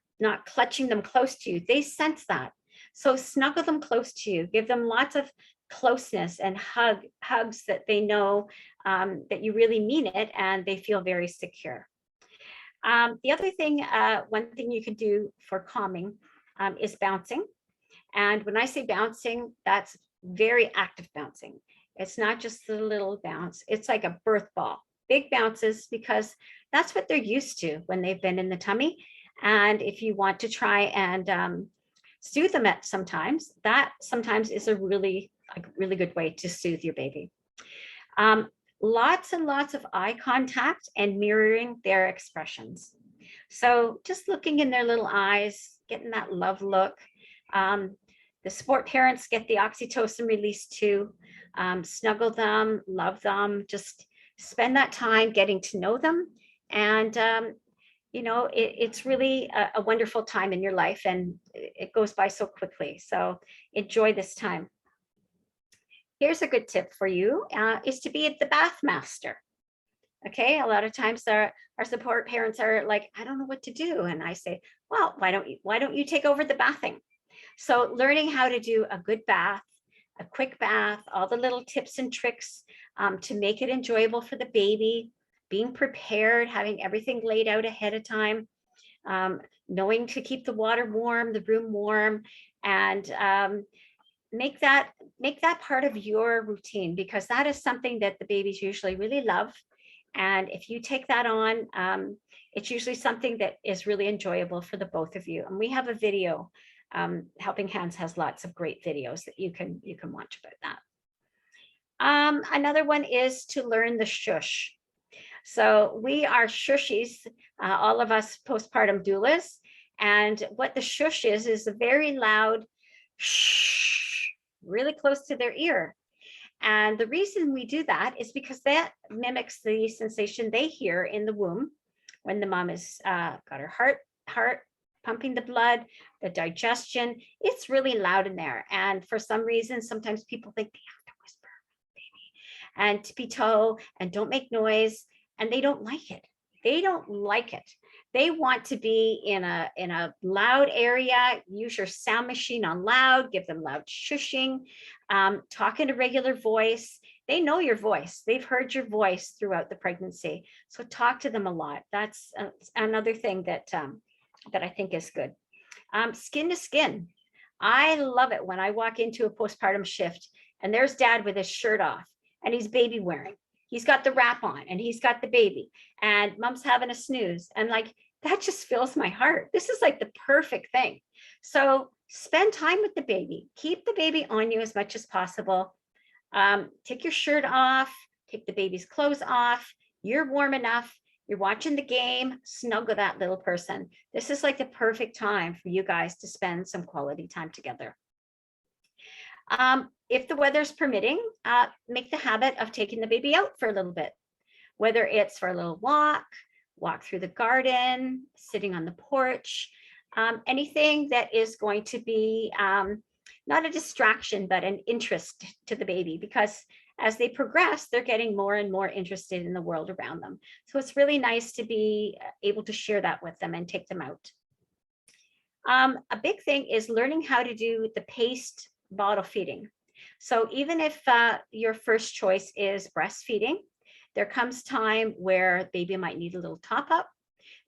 clutching them close to you, they sense that. So snuggle them close to you, give them lots of closeness and hugs that they know that you really mean it, and they feel very secure. The other thing, one thing you can do for calming is bouncing. And when I say bouncing, that's very active bouncing. It's not just the little bounce. It's like a birth ball, big bounces, because that's what they're used to when they've been in the tummy. And if you want to try and soothe them sometimes, that sometimes is a really good way to soothe your baby. Lots and lots of eye contact and mirroring their expressions. So just looking in their little eyes, getting that love look. The support parents get the oxytocin release too. Snuggle them, love them, just spend that time getting to know them. And it's really a wonderful time in your life, and it goes by so quickly. So enjoy this time. Here's a good tip for you, is to be the bath master. Okay, a lot of times our support parents are like, I don't know what to do. And I say, well, why don't you take over the bathing? So learning how to do a good bath, a quick bath, all the little tips and tricks to make it enjoyable for the baby, being prepared, having everything laid out ahead of time, knowing to keep the water warm, the room warm, and make that part of your routine, because that is something that the babies usually really love. And if you take that on, it's usually something that is really enjoyable for the both of you. And we have a video. Helping Hands has lots of great videos that you can watch about that. Another one is to learn the shush. So we are shushies, all of us postpartum doulas. And what the shush is a very loud shh, really close to their ear. And the reason we do that is because that mimics the sensation they hear in the womb when the mom has got her heart pumping the blood, the digestion. It's really loud in there. And for some reason, sometimes people think they have to whisper, baby, and tippy-toe and don't make noise. And they don't like it. They don't like it. They want to be in a loud area. Use your sound machine on loud, give them loud shushing, talk in a regular voice. They know your voice. They've heard your voice throughout the pregnancy. So talk to them a lot. That's another thing that I think is good. Skin to skin. I love it when I walk into a postpartum shift and there's dad with his shirt off and he's baby wearing. He's got the wrap on and he's got the baby and mom's having a snooze. And like, that just fills my heart. This is like the perfect thing. So spend time with the baby. Keep the baby on you as much as possible. Take your shirt off, take the baby's clothes off. You're warm enough. You're watching the game, snuggle that little person. This is like the perfect time for you guys to spend some quality time together. If the weather's permitting, make the habit of taking the baby out for a little bit, whether it's for a little walk through the garden, sitting on the porch, anything that is going to be not a distraction, but an interest to the baby, because as they progress, they're getting more and more interested in the world around them. So it's really nice to be able to share that with them and take them out. A big thing is learning how to do the paced bottle feeding. So even if your first choice is breastfeeding, there comes time where baby might need a little top up.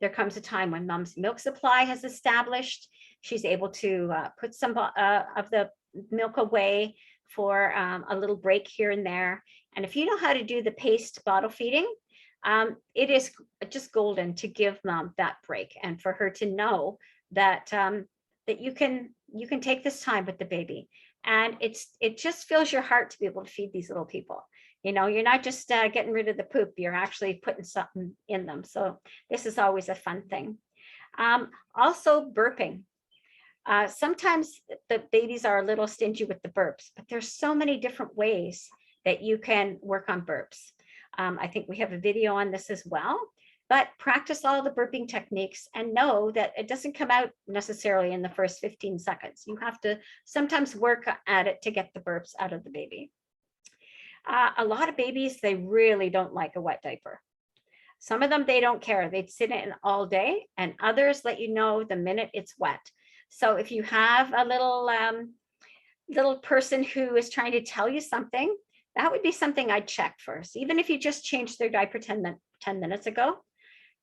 There comes a time when mom's milk supply has established. She's able to put some of the milk away for a little break here and there. And if you know how to do the paced bottle feeding, it is just golden to give mom that break and for her to know that that you can take this time with the baby. And it just fills your heart to be able to feed these little people. You know, you're not just getting rid of the poop, you're actually putting something in them. So this is always a fun thing. Also burping. Sometimes the babies are a little stingy with the burps, but there's so many different ways that you can work on burps. I think we have a video on this as well, but practice all the burping techniques and know that it doesn't come out necessarily in the first 15 seconds. You have to sometimes work at it to get the burps out of the baby. A lot of babies, they really don't like a wet diaper. Some of them, they don't care. They'd sit in it all day, and others let you know the minute it's wet. So if you have a little person who is trying to tell you something, that would be something I'd check first. Even if you just changed their diaper 10 minutes ago,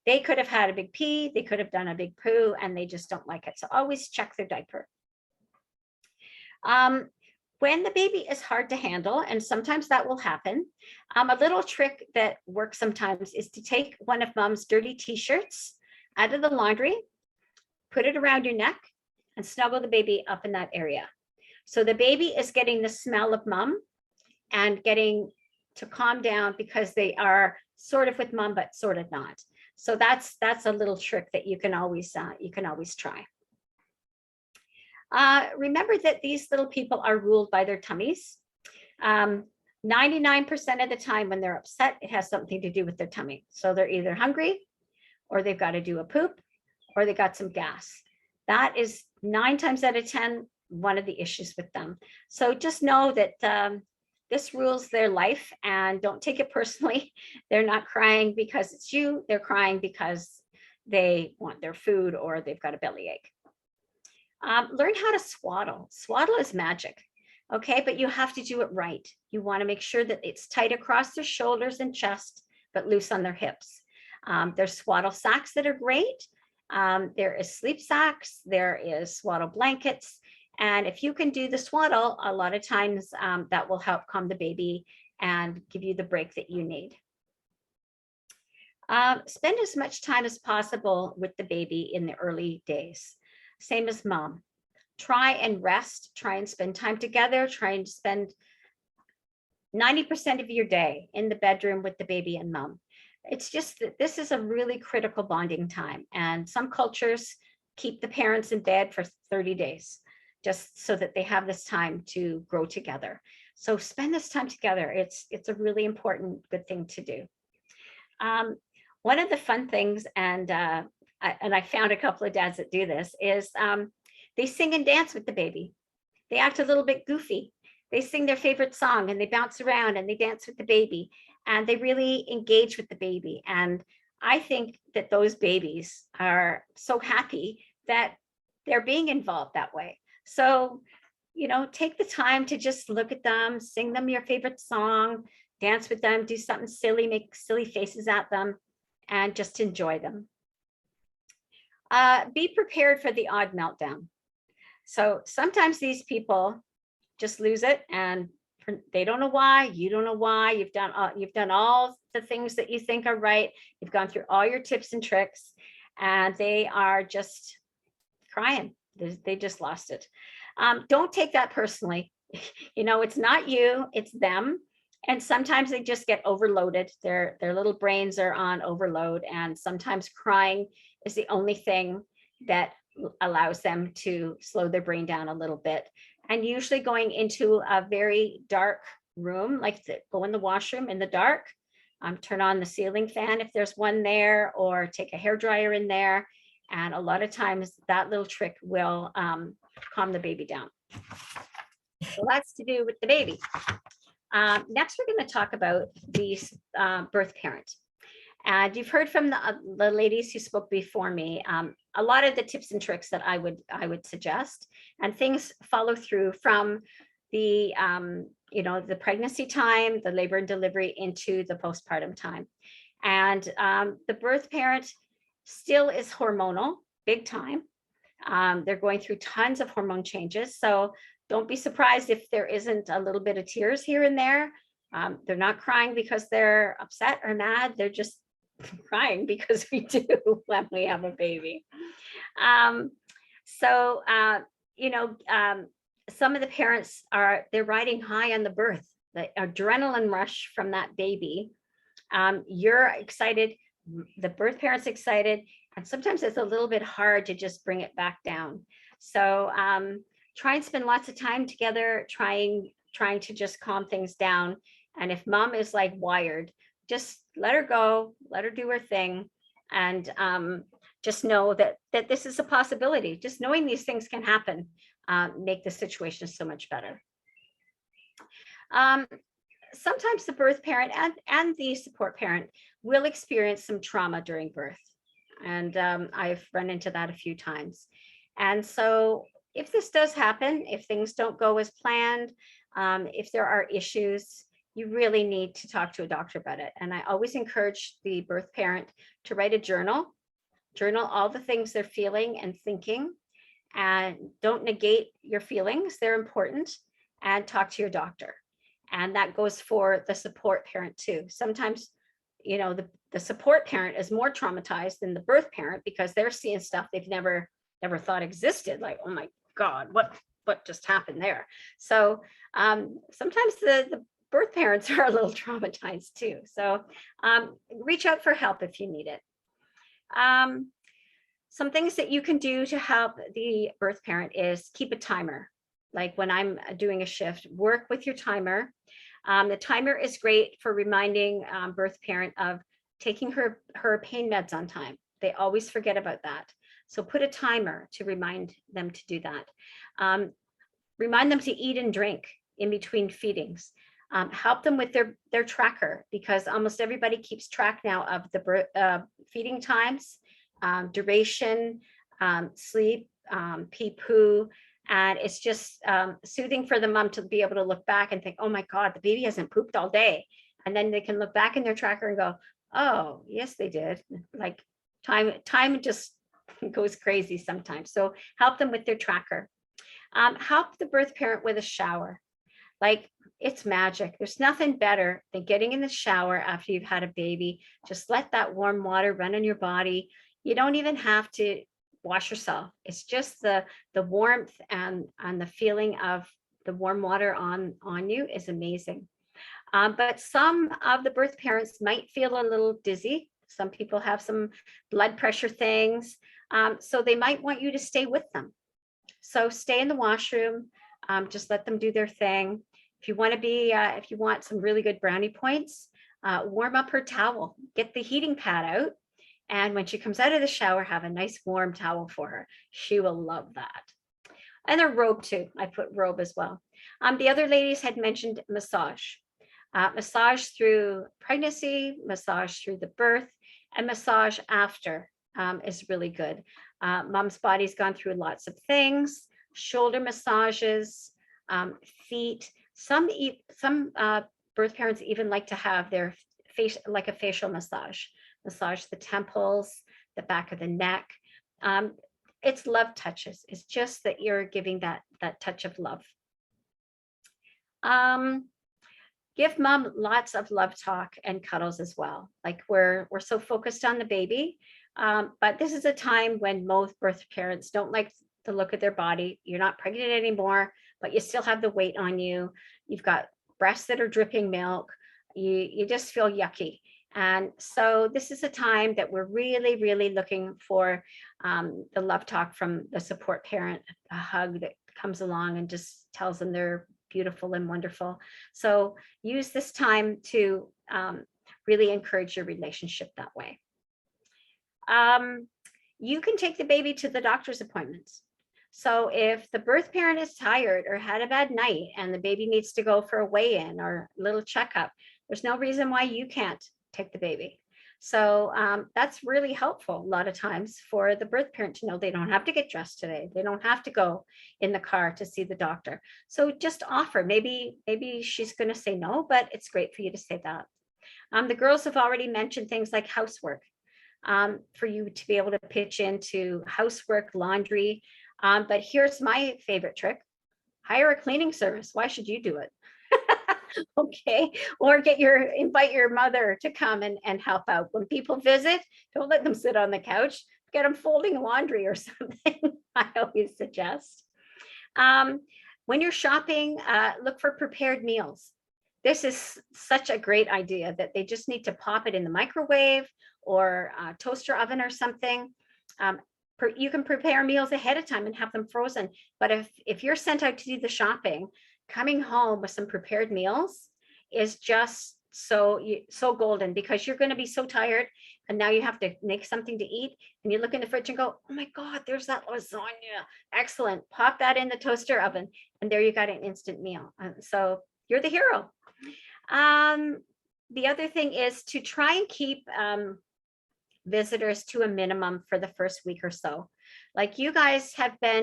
they could have had a big pee, they could have done a big poo, and they just don't like it. So always check their diaper. When the baby is hard to handle, and sometimes that will happen, a little trick that works sometimes is to take one of mom's dirty t-shirts out of the laundry, put it around your neck, and snuggle the baby up in that area. So the baby is getting the smell of mom and getting to calm down because they are sort of with mom, but sort of not. So that's a little trick that you can always try. Remember that these little people are ruled by their tummies. 99% of the time when they're upset, it has something to do with their tummy. So they're either hungry, or they've got to do a poop, or they got some gas. That is 9 times out of 10, one of the issues with them. So just know that this rules their life, and don't take it personally. They're not crying because it's you. They're crying because they want their food or they've got a bellyache. Learn how to swaddle. Swaddle is magic, okay? But you have to do it right. You want to make sure that it's tight across their shoulders and chest, but loose on their hips. There's swaddle sacks that are great. There is sleep sacks. There is swaddle blankets. And if you can do the swaddle, a lot of times that will help calm the baby and give you the break that you need. Spend as much time as possible with the baby in the early days. Same as mom. Try and rest, try and spend time together, try and spend 90% of your day in the bedroom with the baby and mom. It's just that this is a really critical bonding time. And some cultures keep the parents in bed for 30 days, just so that they have this time to grow together. So spend this time together. It's a really important, good thing to do. One of the fun things, and I found a couple of dads that do this, is they sing and dance with the baby. They act a little bit goofy. They sing their favorite song and they bounce around and they dance with the baby and they really engage with the baby. And I think that those babies are so happy that they're being involved that way. So, you know, take the time to just look at them, sing them your favorite song, dance with them, do something silly, make silly faces at them, and just enjoy them. Be prepared for the odd meltdown. So sometimes these people just lose it and they don't know why, you don't know why. You've done all the things that you think are right. You've gone through all your tips and tricks and they are just crying. They just lost it. Don't take that personally. You know, it's not you, it's them. And sometimes they just get overloaded. Their little brains are on overload. And sometimes crying is the only thing that allows them to slow their brain down a little bit. And usually going into a very dark room, like go in the washroom in the dark, turn on the ceiling fan if there's one there, or take a hairdryer in there. And a lot of times that little trick will calm the baby down. So that's to do with the baby. Next, we're going to talk about the birth parent. And you've heard from the ladies who spoke before me, a lot of the tips and tricks that I would suggest, and things follow through from the the pregnancy time, the labor and delivery into the postpartum time. And the birth parent still is hormonal, big time. They're going through tons of hormone changes. So don't be surprised if there isn't a little bit of tears here and there. They're not crying because they're upset or mad. They're just crying because we do when we have a baby. Some of the parents they're riding high on the birth, the adrenaline rush from that baby. You're excited, the birth parent's excited, and sometimes it's a little bit hard to just bring it back down. So try and spend lots of time together, trying to just calm things down. And if mom is like wired, just let her go, let her do her thing, and just know that this is a possibility. Just knowing these things can happen make the situation so much better. Sometimes the birth parent and the support parent will experience some trauma during birth. And I've run into that a few times. And so if this does happen, if things don't go as planned, if there are issues, you really need to talk to a doctor about it. And I always encourage the birth parent to write a journal all the things they're feeling and thinking, and don't negate your feelings. They're important, and talk to your doctor. And that goes for the support parent too. Sometimes, you know, the support parent is more traumatized than the birth parent because they're seeing stuff they've never thought existed. Like, oh my God, what just happened there? So sometimes the birth parents are a little traumatized too. So reach out for help if you need it. Some things that you can do to help the birth parent is keep a timer. Like when I'm doing a shift, work with your timer. The timer is great for reminding birth parent of taking her pain meds on time. They always forget about that. So put a timer to remind them to do that. Remind them to eat and drink in between feedings. Help them with their tracker, because almost everybody keeps track now of the feeding times, duration, sleep, pee-poo. And it's just soothing for the mom to be able to look back and think, oh my God, the baby hasn't pooped all day. And then they can look back in their tracker and go, oh, yes, they did. Like time just goes crazy sometimes. So help them with their tracker. Help the birth parent with a shower. Like It's magic. There's nothing better than getting in the shower after you've had a baby. Just let that warm water run on your body. You don't even have to wash yourself. It's just the warmth and the feeling of the warm water on you is amazing. But some of the birth parents might feel a little dizzy. Some people have some blood pressure things. So they might want you to stay with them. So stay in the washroom, just let them do their thing. If you want to be, if you want some really good brownie points, warm up her towel, get the heating pad out. And when she comes out of the shower, have a nice warm towel for her. She will love that. And a robe too. I put robe as well. The other ladies had mentioned massage. Massage through pregnancy, massage through the birth, and massage after is really good. Mom's body's gone through lots of things, shoulder massages, feet. Some birth parents even like to have their face, like a facial massage the temples, the back of the neck. It's love touches. It's just that you're giving that touch of love. Give mom lots of love talk and cuddles as well. Like we're so focused on the baby, but this is a time when most birth parents don't like the look of their body. You're not pregnant anymore, but you still have the weight on you. You've got breasts that are dripping milk. You just feel yucky. And so this is a time that we're really, really looking for the love talk from the support parent, a hug that comes along and just tells them they're beautiful and wonderful. So use this time to really encourage your relationship that way. You can take the baby to the doctor's appointments. So if the birth parent is tired or had a bad night and the baby needs to go for a weigh-in or a little checkup, there's no reason why you can't take the baby. So that's really helpful a lot of times for the birth parent to know they don't have to get dressed today. They don't have to go in the car to see the doctor. So just offer. Maybe she's going to say no, but it's great for you to say that. The girls have already mentioned things like housework for you to be able to pitch into housework, laundry. But here's my favorite trick. Hire a cleaning service. Why should you do it? Okay, or invite your mother to come and help out. When people visit, don't let them sit on the couch. Get them folding laundry or something. I always suggest. When you're shopping, look for prepared meals. This is such a great idea that they just need to pop it in the microwave or toaster oven or something. You can prepare meals ahead of time and have them frozen. But if you're sent out to do the shopping, coming home with some prepared meals is just so golden, because you're going to be so tired and now you have to make something to eat and you look in the fridge and go, oh my God, there's that lasagna. Excellent. Pop that in the toaster oven and there you got an instant meal. So you're the hero. The other thing is to try and keep visitors to a minimum for the first week or so. Like you guys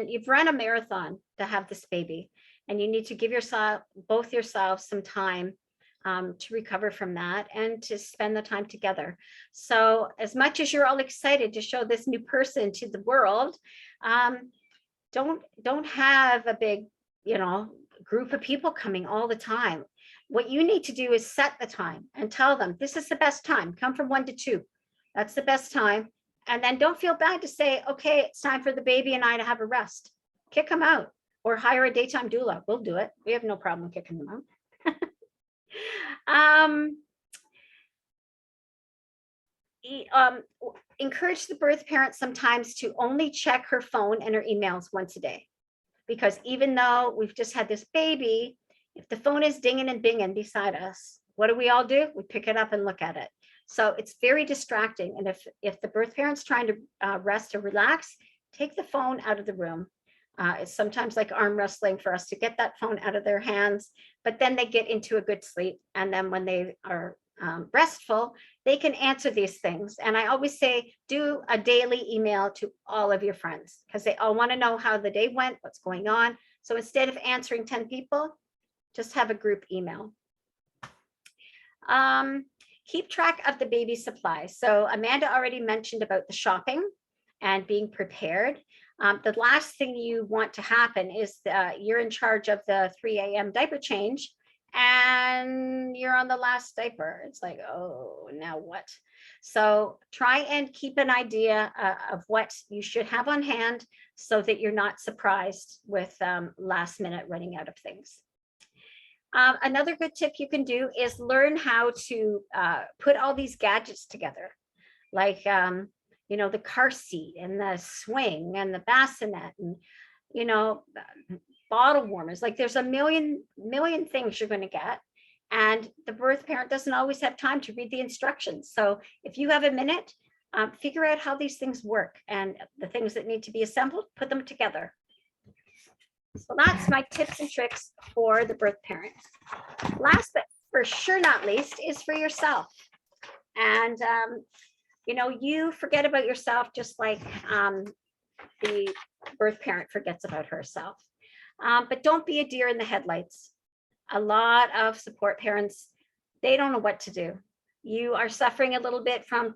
you've run a marathon to have this baby. And you need to give both yourselves some time to recover from that and to spend the time together. So as much as you're all excited to show this new person to the world, don't have a big, group of people coming all the time. What you need to do is set the time and tell them, this is the best time. Come from 1 to 2. That's the best time. And then don't feel bad to say, okay, it's time for the baby and I to have a rest. Kick them out. Or hire a daytime doula. We'll do it. We have no problem kicking them out. Encourage the birth parent sometimes to only check her phone and her emails once a day. Because even though we've just had this baby, if the phone is dinging and binging beside us, what do we all do? We pick it up and look at it. So it's very distracting. And if the birth parent's trying to rest or relax, take the phone out of the room. It's sometimes like arm wrestling for us to get that phone out of their hands, but then they get into a good sleep. And then when they are restful, they can answer these things. And I always say, do a daily email to all of your friends because they all want to know how the day went, what's going on. So instead of answering 10 people, just have a group email. Keep track of the baby supplies. So Amanda already mentioned about the shopping and being prepared. The last thing you want to happen is you're in charge of the 3 a.m. diaper change and you're on the last diaper. It's like, oh, now what? So try and keep an idea of what you should have on hand so that you're not surprised with last minute running out of things. Another good tip you can do is learn how to put all these gadgets together, like, the car seat and the swing and the bassinet and, bottle warmers. Like there's a million things you're going to get. And the birth parent doesn't always have time to read the instructions. So if you have a minute, figure out how these things work and the things that need to be assembled, put them together. So that's my tips and tricks for the birth parent. Last but for sure not least is for yourself. And, you forget about yourself just like the birth parent forgets about herself. But don't be a deer in the headlights. A lot of support parents, they don't know what to do. You are suffering a little bit from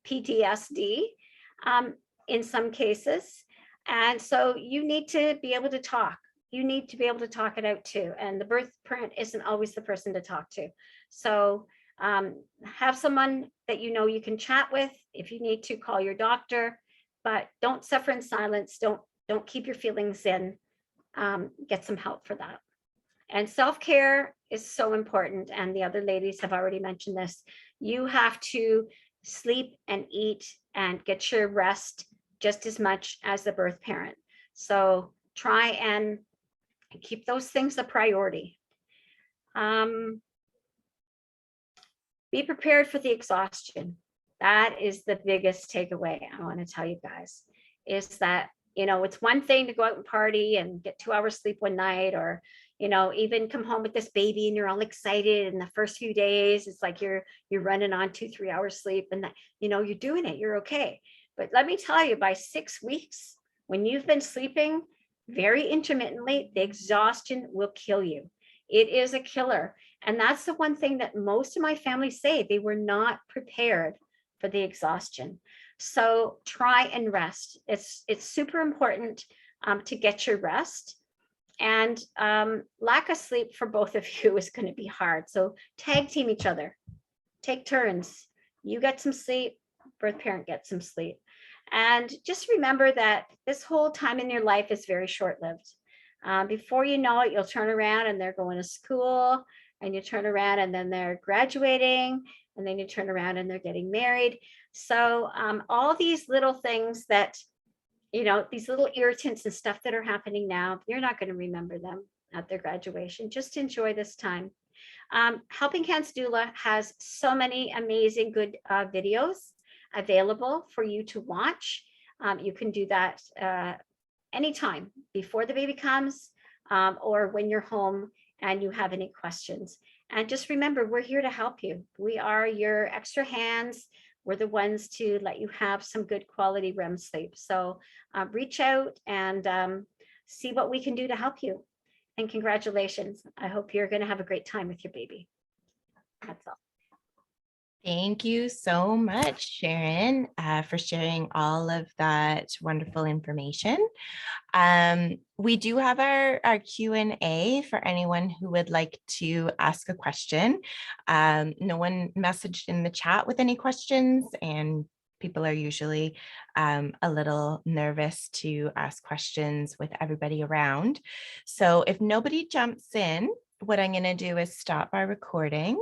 PTSD in some cases. And so you need to be able to talk. You need to be able to talk it out too. And the birth parent isn't always the person to talk to. So have someone that you can chat with. If you need to, call your doctor, but don't suffer in silence. Don't keep your feelings in. Get some help for that. And self-care is so important. And the other ladies have already mentioned this. You have to sleep and eat and get your rest just as much as the birth parent. So try and keep those things a priority. Be prepared for the exhaustion. That is the biggest takeaway I want to tell you guys, is that, it's one thing to go out and party and get 2 hours sleep one night, or, even come home with this baby and you're all excited. And the first few days, it's like you're running on 2-3 hours sleep, and that, you're doing it, you're okay. But let me tell you, by 6 weeks, when you've been sleeping very intermittently, the exhaustion will kill you. It is a killer. And that's the one thing that most of my family say, they were not prepared for the exhaustion. So try and rest. It's super important to get your rest. And lack of sleep for both of you is going to be hard. So tag team each other. Take turns. You get some sleep, birth parent gets some sleep. And just remember that this whole time in your life is very short-lived. Before you know it, you'll turn around and they're going to school, and you turn around and then they're graduating, and then you turn around and they're getting married. So all these little things that, these little irritants and stuff that are happening now, you're not going to remember them at their graduation. Just enjoy this time. Helping Hands Doula has so many amazing good videos available for you to watch. You can do that anytime before the baby comes, or when you're home and you have any questions. And just remember, we're here to help you. We are your extra hands. We're the ones to let you have some good quality REM sleep. So reach out and see what we can do to help you. And congratulations. I hope you're going to have a great time with your baby. That's all. Thank you so much, Sharon, for sharing all of that wonderful information. We do have our Q&A for anyone who would like to ask a question. No one messaged in the chat with any questions, and people are usually a little nervous to ask questions with everybody around. So if nobody jumps in, what I'm going to do is stop our recording.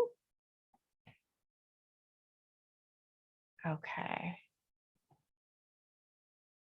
Okay.